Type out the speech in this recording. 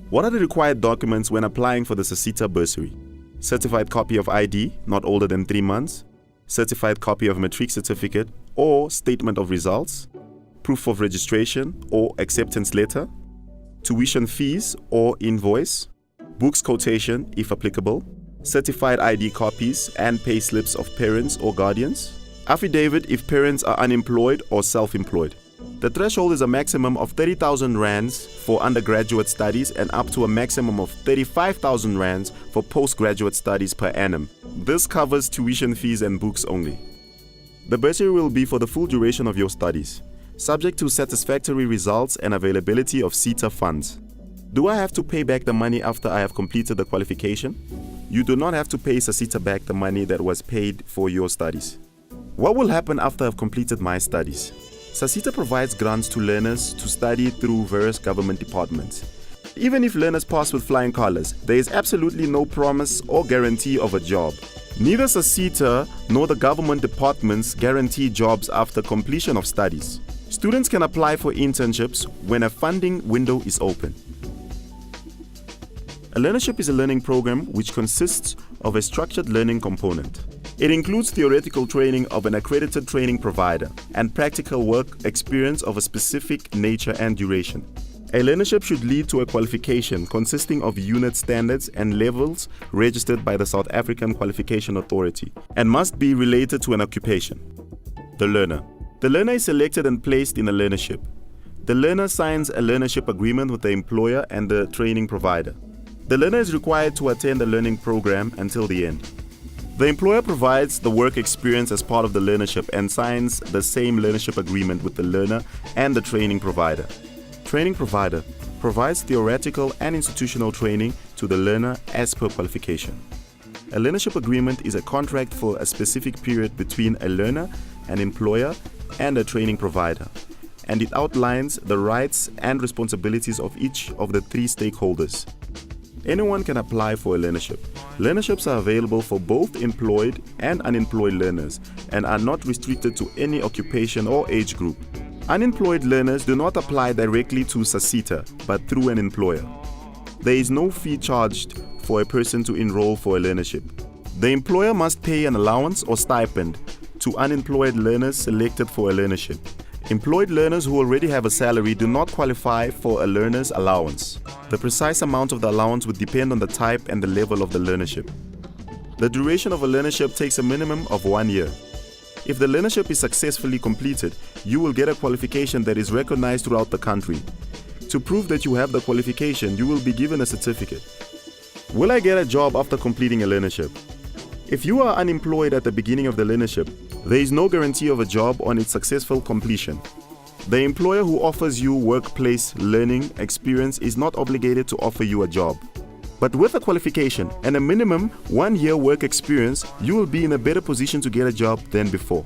What are the required documents when applying for the Sasseta bursary? Certified copy of ID, not older than 3 months, certified copy of matric certificate or statement of results, proof of registration or acceptance letter, tuition fees or invoice, books quotation if applicable, certified ID copies and pay slips of parents or guardians, affidavit if parents are unemployed or self-employed. The threshold is a maximum of 30,000 rands for undergraduate studies and up to a maximum of 35,000 rands for postgraduate studies per annum. This covers tuition fees and books only. The bursary will be for the full duration of your studies, subject to satisfactory results and availability of SETA funds. Do I have to pay back the money after I have completed the qualification? You do not have to pay Sasseta back the money that was paid for your studies. What will happen after I've completed my studies? Sasseta provides grants to learners to study through various government departments. Even if learners pass with flying colors, there is absolutely no promise or guarantee of a job. Neither Sasseta nor the government departments guarantee jobs after completion of studies. Students can apply for internships when a funding window is open. A learnership is a learning program which consists of a structured learning component. It includes theoretical training of an accredited training provider and practical work experience of a specific nature and duration. A learnership should lead to a qualification consisting of unit standards and levels registered by the South African Qualification Authority and must be related to an occupation. The learner. The learner is selected and placed in a learnership. The learner signs a learnership agreement with the employer and the training provider. The learner is required to attend the learning program until the end. The employer provides the work experience as part of the learnership and signs the same learnership agreement with the learner and the training provider. Training provider provides theoretical and institutional training to the learner as per qualification. A learnership agreement is a contract for a specific period between a learner, an employer, and a training provider, and it outlines the rights and responsibilities of each of the 3 stakeholders. Anyone can apply for a learnership. Learnerships are available for both employed and unemployed learners and are not restricted to any occupation or age group. Unemployed learners do not apply directly to Sasseta but through an employer. There is no fee charged for a person to enroll for a learnership. The employer must pay an allowance or stipend to unemployed learners selected for a learnership. Employed learners who already have a salary do not qualify for a learner's allowance. The precise amount of the allowance would depend on the type and the level of the learnership. The duration of a learnership takes a minimum of 1 year. If the learnership is successfully completed, you will get a qualification that is recognized throughout the country. To prove that you have the qualification, you will be given a certificate. Will I get a job after completing a learnership? If you are unemployed at the beginning of the learnership, there is no guarantee of a job on its successful completion. The employer who offers you workplace learning experience is not obligated to offer you a job. But with a qualification and a minimum 1 year work experience, you will be in a better position to get a job than before.